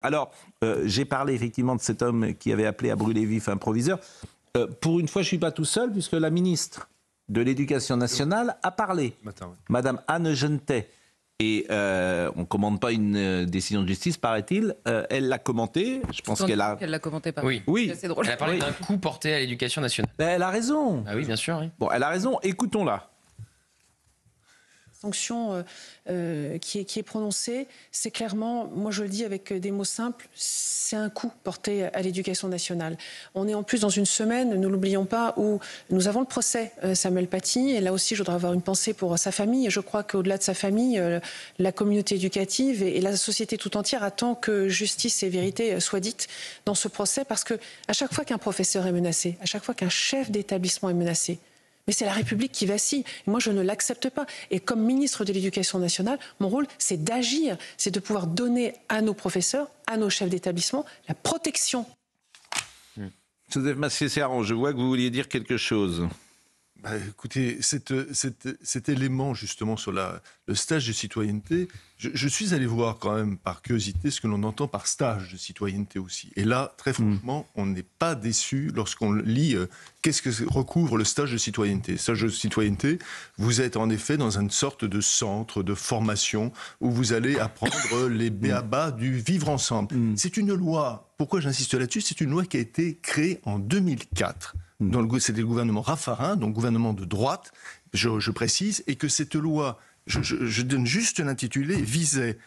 Alors, j'ai parlé effectivement de cet homme qui avait appelé à brûler vif un proviseur. Pour une fois, je ne suis pas tout seul, puisque la ministre de l'Éducation nationale a parlé, Madame Anne Genetet. Et on ne commande pas une décision de justice, paraît-il. Elle l'a commenté. Je pense qu'elle l'a commenté pas. Oui. C'est drôle. Elle a parlé d'un coup porté à l'éducation nationale. Ben, elle a raison. Ah oui, bien sûr. Oui. Bon, elle a raison. Écoutons-la. Sanction qui est prononcée, c'est clairement, moi je le dis avec des mots simples, c'est un coup porté à l'éducation nationale. On est en plus dans une semaine, ne l'oublions pas, où nous avons le procès Samuel Paty, et là aussi je voudrais avoir une pensée pour sa famille, et je crois qu'au-delà de sa famille, la communauté éducative et la société tout entière attend que justice et vérité soient dites dans ce procès, parce que à chaque fois qu'un professeur est menacé, à chaque fois qu'un chef d'établissement est menacé, mais c'est la République qui vacille. Et moi, je ne l'accepte pas. Et comme ministre de l'Éducation nationale, mon rôle, c'est d'agir, c'est de pouvoir donner à nos professeurs, à nos chefs d'établissement, la protection. Joseph Massier-Serran, je vois que vous vouliez dire quelque chose. Bah, écoutez, cet élément justement sur le stage de citoyenneté, je suis allé voir quand même par curiosité ce que l'on entend par stage de citoyenneté aussi. Et là, très franchement, on n'est pas déçu lorsqu'on lit qu'est-ce que recouvre le stage de citoyenneté. Stage de citoyenneté, vous êtes en effet dans une sorte de centre de formation où vous allez apprendre les b.a.-ba du vivre ensemble. C'est une loi, pourquoi j'insiste là-dessus, c'est une loi qui a été créée en 2004. C'était le gouvernement Raffarin, donc gouvernement de droite, je précise, et que cette loi, je donne juste l'intitulé, visait,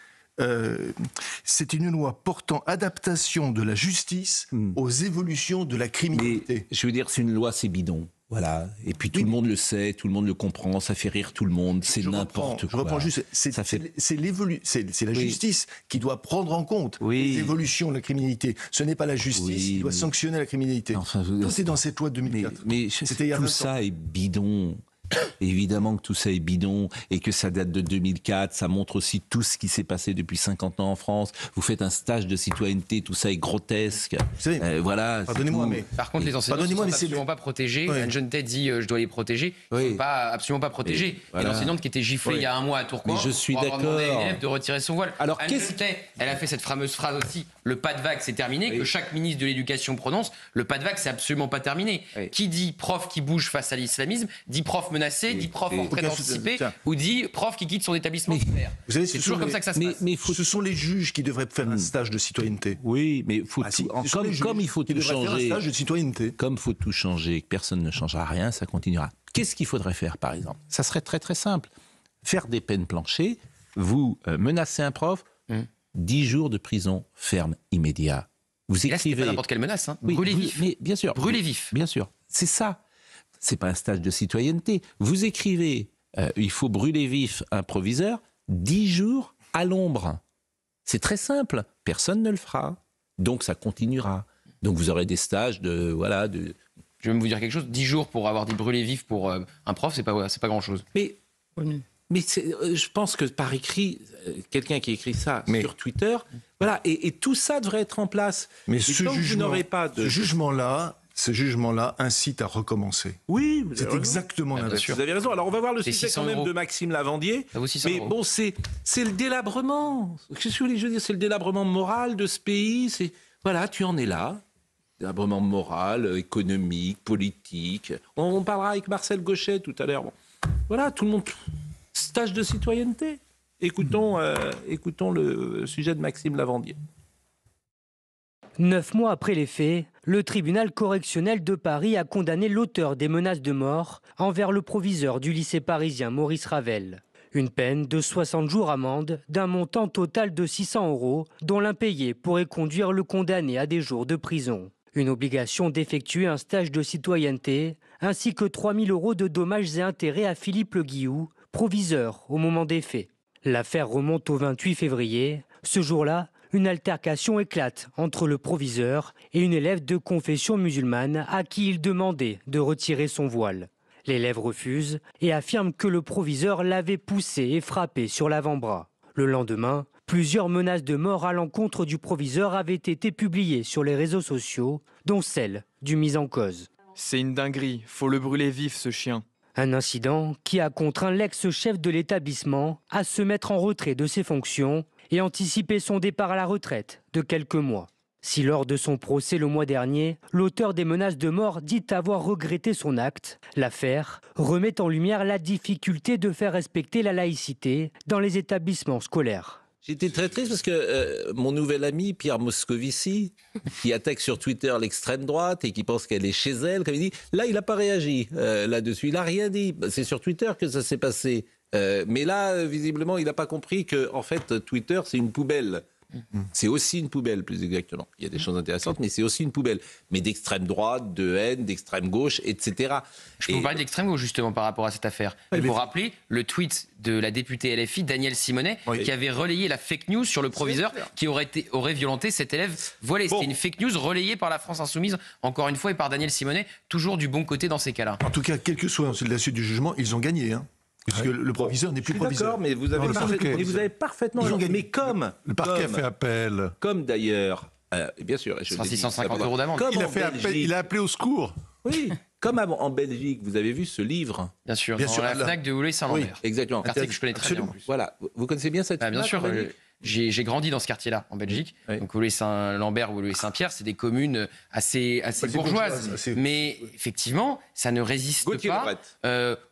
c'est une loi portant adaptation de la justice aux évolutions de la criminalité. Mais, je veux dire, c'est une loi, c'est bidon. Voilà. Et puis tout le monde le sait, tout le monde le comprend, ça fait rire tout le monde, c'est n'importe quoi. Je reprends juste, c'est la justice qui doit prendre en compte les évolutions de la criminalité. Ce n'est pas la justice qui doit sanctionner la criminalité. Enfin, tout est dans cette loi de 2004. Mais tout ça est bidon. Évidemment que tout ça est bidon et que ça date de 2004, ça montre aussi tout ce qui s'est passé depuis 50 ans en France. Vous faites un stage de citoyenneté, tout ça est grotesque. Vous savez, voilà. Pardonnez-moi, mais... Par contre, les enseignants ne sont absolument pas protégés. Anne Genetet dit je dois les protéger. Ils ne sont absolument pas protégés. Voilà. Et l'enseignante qui était giflée il y a un mois à Tourcoing pour avoir demandé à une élève de retirer son voile. Alors, Anne Genetet, elle a fait cette fameuse phrase aussi, le pas de vague c'est terminé, que chaque ministre de l'Éducation prononce, le pas de vague c'est absolument pas terminé. Qui dit prof qui bouge face à l'islamisme, dit prof menacé, dit prof en train d'anticiper, ou dit prof qui quitte son établissement scolaire. Vous savez, c'est toujours comme ça que ça se passe. Mais ce sont les juges qui devraient faire un stage de citoyenneté. Oui, mais faut comme il faut tout changer, faire un stage de citoyenneté. Comme il faut tout changer, que personne ne changera rien, ça continuera. Qu'est-ce qu'il faudrait faire, par exemple? Ça serait très très simple. Faire des peines planchées, vous menacez un prof, 10 jours de prison ferme immédiat. Vous écrivez... Là, c'est pas n'importe quelle menace, hein. Oui, brûler vif. Mais bien sûr. Brûler vif. Bien sûr. C'est ça. C'est pas un stage de citoyenneté. Vous écrivez, il faut brûler vif un proviseur, 10 jours à l'ombre. C'est très simple. Personne ne le fera. Donc ça continuera. Donc vous aurez des stages de... Je vais même vous dire quelque chose, 10 jours pour avoir dit brûler vif pour un prof, c'est pas grand-chose. Mais je pense que par écrit, quelqu'un qui écrit ça sur Twitter, voilà, et tout ça devrait être en place. Mais et ce jugement-là incite à recommencer. Oui, c'est exactement l'inverse. Vous avez raison. Alors on va voir le sujet quand même de Maxime Lavandier. Mais bon, c'est le délabrement. Qu'est-ce que je veux dire? C'est le délabrement moral de ce pays. Voilà, tu en es là. Délabrement moral, économique, politique. On parlera avec Marcel Gauchet tout à l'heure. Bon. Voilà, tout le monde. Stage de citoyenneté. Écoutons le sujet de Maxime Lavandier. 9 mois après les faits, le tribunal correctionnel de Paris a condamné l'auteur des menaces de mort envers le proviseur du lycée parisien Maurice Ravel. Une peine de 60 jours amende d'un montant total de 600 €, dont l'impayé pourrait conduire le condamné à des jours de prison. Une obligation d'effectuer un stage de citoyenneté, ainsi que 3 000 € de dommages et intérêts à Philippe Le Guillou, proviseur au moment des faits. L'affaire remonte au 28 février. Ce jour-là, une altercation éclate entre le proviseur et une élève de confession musulmane à qui il demandait de retirer son voile. L'élève refuse et affirme que le proviseur l'avait poussé et frappé sur l'avant-bras. Le lendemain, plusieurs menaces de mort à l'encontre du proviseur avaient été publiées sur les réseaux sociaux, dont celle du mis en cause. C'est une dinguerie, faut le brûler vif ce chien. Un incident qui a contraint l'ex-chef de l'établissement à se mettre en retrait de ses fonctions et anticiper son départ à la retraite de quelques mois. Si lors de son procès le mois dernier, l'auteur des menaces de mort dit avoir regretté son acte, l'affaire remet en lumière la difficulté de faire respecter la laïcité dans les établissements scolaires. J'étais très triste parce que mon nouvel ami Pierre Moscovici, qui attaque sur Twitter l'extrême droite et qui pense qu'elle est chez elle, comme il dit, là il n'a pas réagi là-dessus, il n'a rien dit. C'est sur Twitter que ça s'est passé. Mais là, visiblement, il n'a pas compris que en fait, Twitter, c'est une poubelle. C'est aussi une poubelle, plus exactement. Il y a des choses intéressantes, mais c'est aussi une poubelle. Mais d'extrême droite, de haine, d'extrême gauche, etc. Je peux vous parler d'extrême gauche, justement, par rapport à cette affaire. Il faut rappeler le tweet de la députée LFI, Danielle Simonet, qui avait relayé la fake news sur le proviseur qui aurait violenté cet élève voilé. C'était une fake news relayée par la France Insoumise, encore une fois, et par Danielle Simonet, toujours du bon côté dans ces cas-là. En tout cas, quelle que soit la suite du jugement, ils ont gagné, hein. Puisque le proviseur n'est plus proviseur. D'accord, mais vous avez parfaitement raison. Mais comme le parquet a fait appel. Comme d'ailleurs, bien sûr, 650 € d'amende. Il a appelé au secours. Oui, comme en Belgique, vous avez vu ce livre. Bien sûr, dans la FNAC de Oulé-Saint-Lambert. Oui, exactement. Un quartier que je connais très bien en plus. Voilà, vous connaissez bien cette FNAC? Bien sûr. J'ai grandi dans ce quartier-là, en Belgique. Oui. Donc, Oulé-Saint-Lambert ou Oulé-Saint-Pierre, c'est des communes assez bourgeoises. Mais effectivement, ça ne résiste pas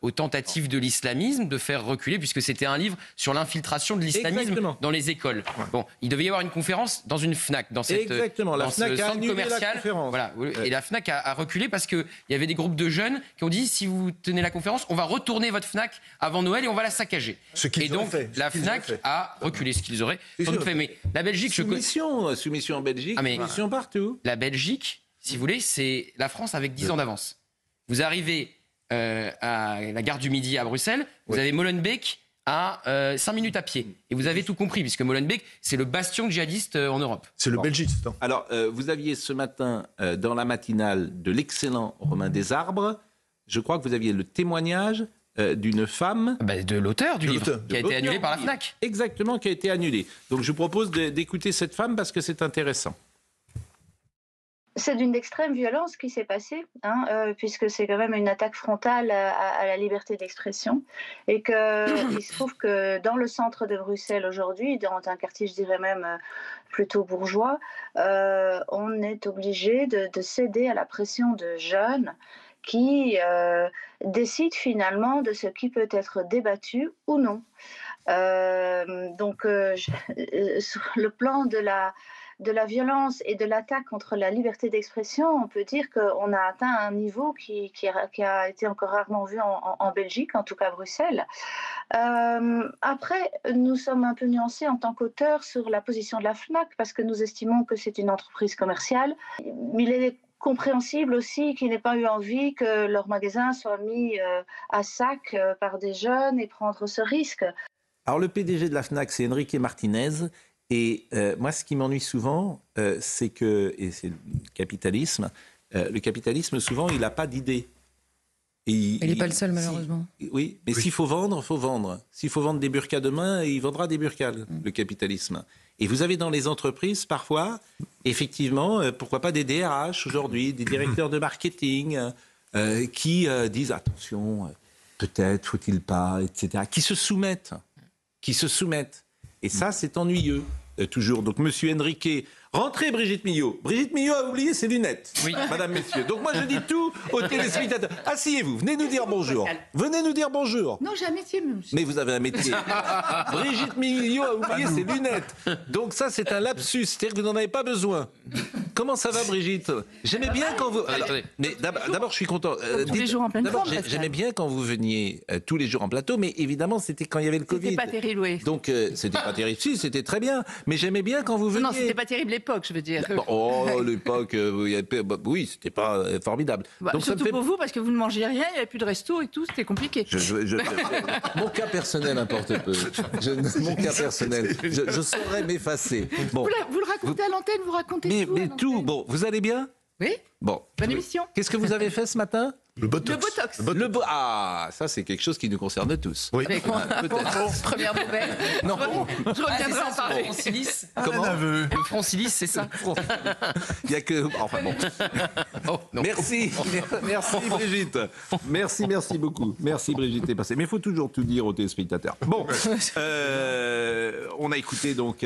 aux tentatives de l'islamisme de faire reculer, puisque c'était un livre sur l'infiltration de l'islamisme dans les écoles. Ouais. Bon, il devait y avoir une conférence dans une FNAC, dans ce centre commercial. Voilà. Et la FNAC a reculé parce qu'il y avait des groupes de jeunes qui ont dit, si vous tenez la conférence, on va retourner votre FNAC avant Noël et on va la saccager. Et donc, la FNAC a reculé, ce qu'ils auraient sans doute fait. Mais la Belgique, soumission en Belgique, soumission partout. La Belgique, si vous voulez, c'est la France avec 10 ans d'avance. Vous arrivez à la gare du Midi à Bruxelles, vous avez Molenbeek à 5 minutes à pied. Et vous avez tout compris, puisque Molenbeek, c'est le bastion djihadiste en Europe. C'est le Belgique. Alors, vous aviez ce matin, dans la matinale de l'excellent Romain Desarbres, je crois que vous aviez le témoignage d'une femme... de l'auteur du livre, qui a été annulé par la FNAC. Exactement, qui a été annulé. Donc je vous propose d'écouter cette femme parce que c'est intéressant. C'est d'une extrême violence qui s'est passée, puisque c'est quand même une attaque frontale à la liberté d'expression. Et qu'il se trouve que dans le centre de Bruxelles aujourd'hui, dans un quartier, je dirais même plutôt bourgeois, on est obligé de céder à la pression de jeunes qui décide finalement de ce qui peut être débattu ou non. Donc, sur le plan de la violence et de l'attaque contre la liberté d'expression, on peut dire qu'on a atteint un niveau qui a été encore rarement vu en Belgique, en tout cas à Bruxelles. Après, nous sommes un peu nuancés en tant qu'auteurs sur la position de la FNAC, parce que nous estimons que c'est une entreprise commerciale. Il est compréhensible aussi qu'ils n'aient pas eu envie que leur magasin soit mis à sac par des jeunes et prendre ce risque. Alors le PDG de la FNAC, c'est Enrique Martinez. Et moi, ce qui m'ennuie souvent, c'est que, et c'est le capitalisme, souvent, il n'a pas d'idée. Il n'est pas le seul, malheureusement. Oui, mais s'il faut vendre, il faut vendre. S'il faut vendre des burkas demain, il vendra des burkas, le capitalisme. Et vous avez dans les entreprises, parfois, effectivement, pourquoi pas des DRH aujourd'hui, des directeurs de marketing, qui disent, attention, peut-être, faut-il pas, etc., qui se soumettent. Et ça, c'est ennuyeux, toujours. Donc, monsieur Enrique, rentrez Brigitte Millot. Brigitte Millot a oublié ses lunettes, madame, messieurs. Donc, moi, je dis tout aux téléspectateurs. Asseyez-vous, venez nous dire bonjour. Venez nous dire bonjour. Non, j'ai un métier, monsieur. Mais vous avez un métier. Brigitte Millot a oublié ses lunettes. Donc, ça, c'est un lapsus. C'est-à-dire que vous n'en avez pas besoin. Comment ça va, Brigitte? J'aimais bien quand vous... Alors, mais d'abord, je suis content. Tous les jours en pleine forme, j'aimais bien quand vous veniez tous les jours en plateau, mais évidemment, c'était quand il y avait le Covid. C'était pas terrible, oui. Donc, c'était pas terrible. Si, c'était très bien. Mais j'aimais bien quand vous veniez... Non, c'était pas terrible l'époque, je veux dire. L'époque, oui, c'était pas formidable. Donc, surtout pour vous, parce que vous ne mangiez rien, il n'y avait plus de resto et tout, c'était compliqué. Mon cas personnel importe peu. Mon cas personnel, je saurais m'effacer. Bon. Vous le racontez à l'antenne, vous racontez tout. Mais tout, bon, vous allez bien? Oui. Bon. Bonne émission. Qu'est-ce que vous avez fait ce matin? Le botox. Ah, ça c'est quelque chose qui nous concerne tous. Oui. Peut-être. Première nouvelle. Non. Je reviendrai en parler. Le francilis. Comment Le francilis, c'est ça. Il y a que. Enfin bon. Oh, non. Merci Brigitte. Merci beaucoup. Merci Brigitte, t'es passée. Mais il faut toujours tout dire aux téléspectateurs. Bon, on a écouté donc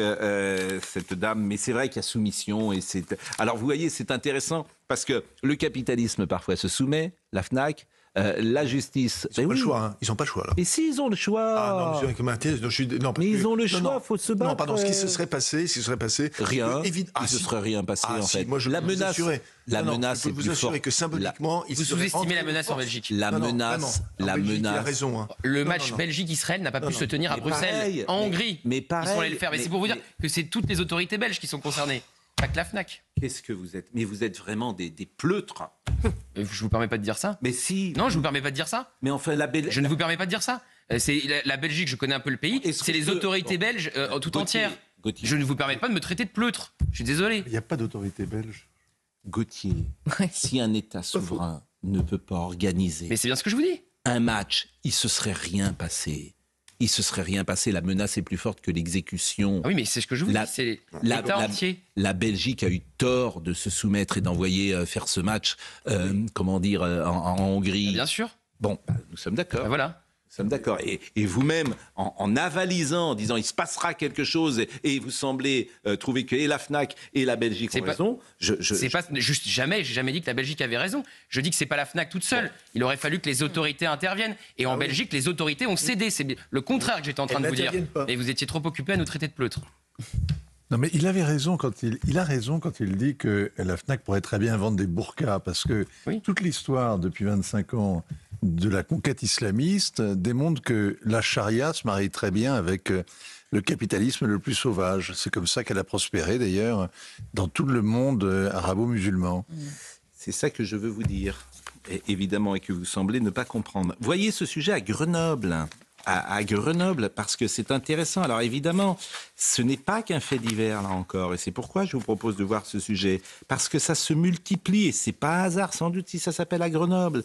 cette dame, mais c'est vrai qu'il y a soumission et c'est. Alors vous voyez, c'est intéressant parce que le capitalisme parfois se soumet, la Fnac. La justice. Ils n'ont pas le choix, hein. Ils n'ont pas le choix, là. Mais si, ils ont le choix. Ah non, monsieur Mathias, mais ils ont le choix, il faut se battre. Non, pardon, ce qui se serait passé. Rien. Il ne se serait rien passé, en fait. Moi, la menace. La menace est plus forte. Je peux vous assurer que symboliquement, vous sous-estimez la menace en Belgique. La menace. Il a raison. Hein. Le match Belgique-Israël n'a pas pu se tenir à Bruxelles, en Hongrie. Mais pareil. Ils sont allés le faire. Mais c'est pour vous dire que c'est toutes les autorités belges qui sont concernées. Pas que la Fnac. Qu'est-ce que vous êtes? Mais vous êtes vraiment des pleutres. Je vous permets pas de dire ça. Mais si. Non, je vous permets pas de dire ça. Mais enfin, je ne vous permets pas de dire ça. C'est la Belgique, je connais un peu le pays. C'est les autorités belges tout entières. Gauthier. Je ne vous permets pas de me traiter de pleutre. Je suis désolé. Il n'y a pas d'autorité belge. Gauthier, si un État souverain ne peut pas organiser. Mais c'est bien ce que je vous dis. Un match, il se serait rien passé. Il se serait rien passé. La menace est plus forte que l'exécution. Ah oui, mais c'est ce que je vous dis. C'est l'État entier. La Belgique a eu tort de se soumettre et d'envoyer faire ce match, en Hongrie. Bien sûr. Bon, nous sommes d'accord. Voilà. Nous sommes d'accord. Et vous-même, en avalisant, en disant il se passera quelque chose, et vous semblez trouver que et la Fnac et la Belgique ont raison. J'ai jamais dit que la Belgique avait raison. Je dis que c'est pas la Fnac toute seule. Il aurait fallu que les autorités interviennent. Et en Belgique, les autorités ont cédé. C'est le contraire que j'étais en train de vous dire. Et vous étiez trop occupé à nous traiter de pleutres. Non, mais il avait raison quand il a raison quand il dit que la Fnac pourrait très bien vendre des burqas, parce que toute l'histoire depuis 25 ans de la conquête islamiste démontre que la charia se marie très bien avec le capitalisme le plus sauvage. C'est comme ça qu'elle a prospéré d'ailleurs dans tout le monde arabo-musulman. C'est ça que je veux vous dire, évidemment, et que vous semblez ne pas comprendre. Voyez ce sujet à Grenoble. À Grenoble, parce que c'est intéressant. Alors évidemment, ce n'est pas qu'un fait divers, là encore, et c'est pourquoi je vous propose de voir ce sujet, parce que ça se multiplie, et c'est pas un hasard, sans doute, si ça s'appelle à Grenoble,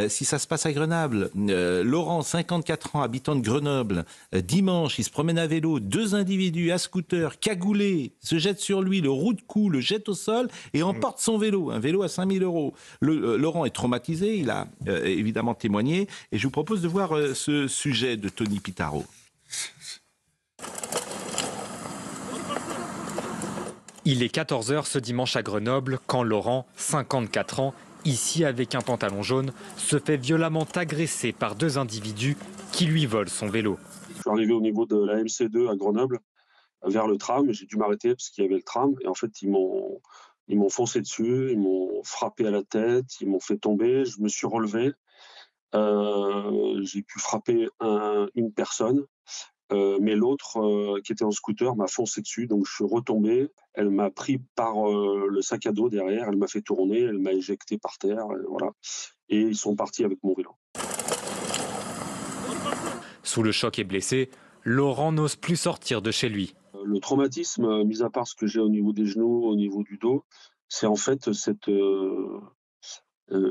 si ça se passe à Grenoble. Laurent, 54 ans, habitant de Grenoble, dimanche, il se promène à vélo, 2 individus à scooter, cagoulés, se jettent sur lui, le roue de cou, le jettent au sol, et emportent son vélo, un vélo à 5 000 €. Laurent est traumatisé, il a évidemment témoigné, et je vous propose de voir ce sujet de Tony Pitaro. Il est 14h ce dimanche à Grenoble quand Laurent, 54 ans, ici avec un pantalon jaune, se fait violemment agresser par 2 individus qui lui volent son vélo. Je suis arrivé au niveau de la MC2 à Grenoble, vers le tram. J'ai dû m'arrêter parce qu'il y avait le tram. Et en fait, ils m'ont foncé dessus, ils m'ont frappé à la tête, ils m'ont fait tomber. Je me suis relevé. J'ai pu frapper une personne, mais l'autre qui était en scooter m'a foncé dessus, donc je suis retombé. Elle m'a pris par le sac à dos derrière, elle m'a fait tourner, elle m'a éjecté par terre, voilà. Et ils sont partis avec mon vélo. Sous le choc et blessé, Laurent n'ose plus sortir de chez lui. Le traumatisme, mis à part ce que j'ai au niveau des genoux, au niveau du dos, c'est en fait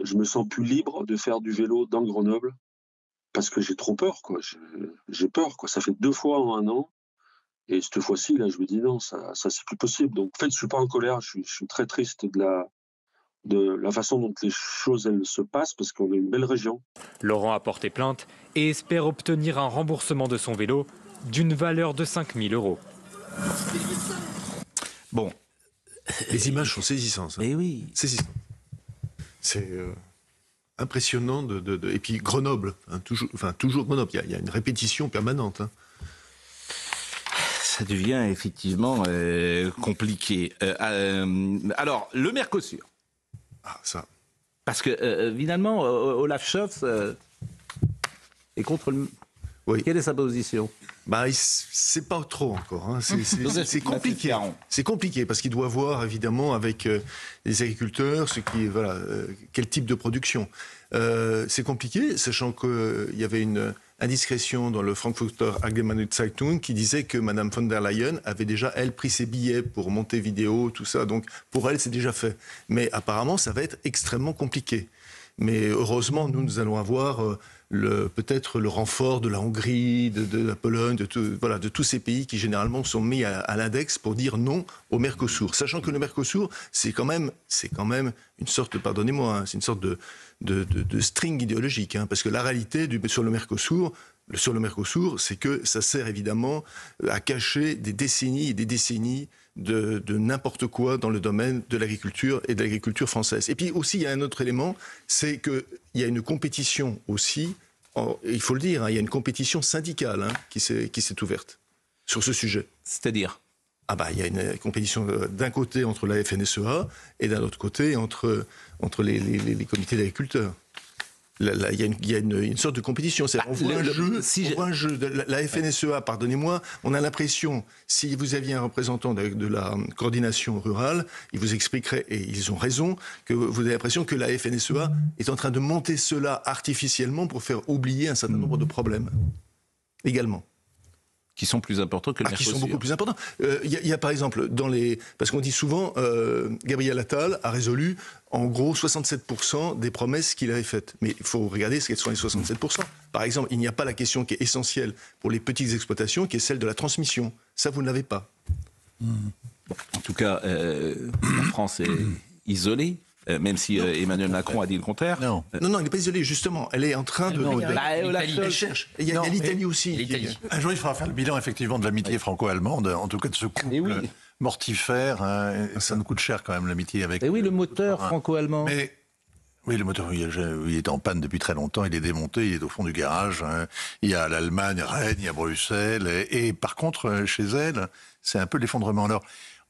je me sens plus libre de faire du vélo dans Grenoble parce que j'ai trop peur, quoi. J'ai peur, quoi. Ça fait 2 fois en 1 an. Et cette fois-ci, là, je me dis non, ça c'est plus possible. Donc, en fait, je suis pas en colère. Je suis très triste de la façon dont les choses elles se passent parce qu'on est une belle région. Laurent a porté plainte et espère obtenir un remboursement de son vélo d'une valeur de 5 000 €. Bon. Les images sont saisissantes. Eh oui. Saisissantes. C'est impressionnant et puis Grenoble, toujours Grenoble. Il y a une répétition permanente. Ça devient effectivement compliqué. Alors, le Mercosur. Ah, ça. Parce que finalement, Olaf Scholz est contre le. Oui. Quelle est sa position? C'est pas trop encore. C'est compliqué. C'est compliqué parce qu'il doit voir évidemment avec les agriculteurs quel type de production. C'est compliqué, sachant qu'il y avait une indiscrétion dans le Frankfurter Allgemeine Zeitung qui disait que Madame von der Leyen avait déjà, elle, pris ses billets pour Montevideo, tout ça. Donc pour elle, c'est déjà fait. Mais apparemment, ça va être extrêmement compliqué. Mais heureusement, nous allons avoir peut-être le renfort de la Hongrie, de la Pologne, de tous ces pays qui généralement sont mis à l'index pour dire non au Mercosur. Sachant que le Mercosur, c'est quand même une sorte, pardonnez-moi, hein, c'est une sorte de string idéologique, hein, parce que la réalité sur le Mercosur, c'est que ça sert évidemment à cacher des décennies et des décennies de n'importe quoi dans le domaine de l'agriculture et de l'agriculture française. Et puis aussi, il y a un autre élément, c'est qu'il y a une compétition aussi, il faut le dire, hein, il y a une compétition syndicale qui s'est ouverte sur ce sujet. C'est-à-dire ? Il y a une compétition d'un côté entre la FNSEA et d'un autre côté entre les comités d'agriculteurs. Il y a une sorte de compétition. On voit un jeu. La FNSEA, pardonnez-moi, on a l'impression, si vous aviez un représentant de la coordination rurale, il vous expliquerait, et ils ont raison, que vous avez l'impression que la FNSEA est en train de monter cela artificiellement pour faire oublier un certain nombre de problèmes. Également. Qui sont plus importants que le Mercosur. Qui sont beaucoup plus importants. Il y a par exemple, parce qu'on dit souvent, Gabriel Attal a résolu en gros 67% des promesses qu'il avait faites. Mais il faut regarder ce qu'elles sont les 67%. Par exemple, il n'y a pas la question qui est essentielle pour les petites exploitations, qui est celle de la transmission. Ça, vous ne l'avez pas. En tout cas, la France est isolée. Même si Emmanuel Macron a dit le contraire. Non, elle n'est pas isolée, justement. Elle est en train de... Elle cherche. Il y a l'Italie aussi. Un jour, il faudra faire le bilan, effectivement, de l'amitié franco-allemande, en tout cas de ce couple mortifère. Hein, ça nous coûte cher, quand même, l'amitié avec... Et oui, le moteur franco-allemand. Oui, le moteur, il est en panne depuis très longtemps, il est démonté, il est au fond du garage. Hein. Il y a l'Allemagne, Rennes, il y a Bruxelles. Et par contre, chez elle, c'est un peu l'effondrement. Alors,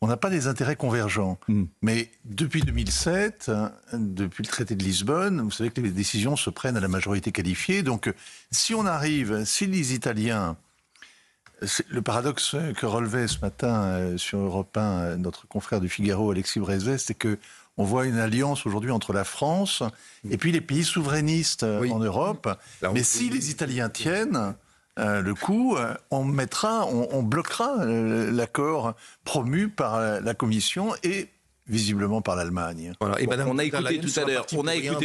on n'a pas des intérêts convergents. Mais depuis 2007, depuis le traité de Lisbonne, vous savez que les décisions se prennent à la majorité qualifiée. Donc, si les Italiens... Le paradoxe que relevait ce matin sur Europe 1 notre confrère du Figaro, Alexis Brézet, c'est qu'on voit une alliance aujourd'hui entre la France et puis les pays souverainistes en Europe. Mais si les Italiens tiennent... le coup, on bloquera l'accord promu par la Commission et visiblement par l'Allemagne. Voilà. Et on a écouté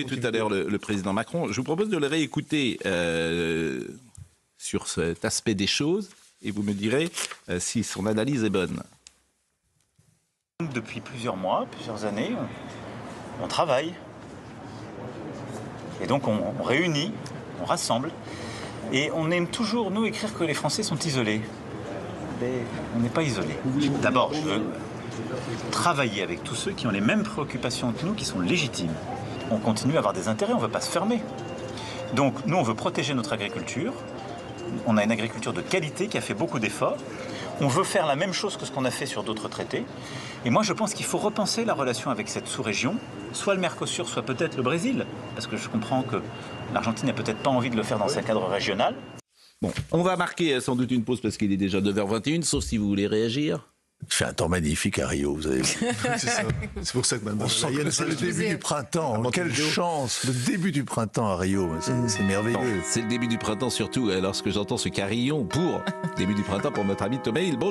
tout à l'heure le président Macron. Je vous propose de le réécouter sur cet aspect des choses et vous me direz si son analyse est bonne. Depuis plusieurs mois, plusieurs années, on travaille. Et donc on réunit, on rassemble. Et on aime toujours, nous, écrire que les Français sont isolés. Mais on n'est pas isolés. D'abord, je veux travailler avec tous ceux qui ont les mêmes préoccupations que nous, qui sont légitimes. On continue à avoir des intérêts, on ne veut pas se fermer. Donc, nous, on veut protéger notre agriculture. On a une agriculture de qualité qui a fait beaucoup d'efforts. On veut faire la même chose que ce qu'on a fait sur d'autres traités. Et moi, je pense qu'il faut repenser la relation avec cette sous-région, soit le Mercosur, soit peut-être le Brésil, parce que je comprends que l'Argentine n'a peut-être pas envie de le faire dans un cadre régional. Bon, on va marquer sans doute une pause parce qu'il est déjà 9h21, sauf si vous voulez réagir. Il fait un temps magnifique à Rio, vous avez vu. C'est ça. C'est pour ça que maintenant... C'est le début du printemps. Quelle chance. Le début du printemps à Rio. C'est merveilleux. C'est le début du printemps surtout lorsque j'entends ce carillon pour début du printemps pour notre ami Thomas Hill.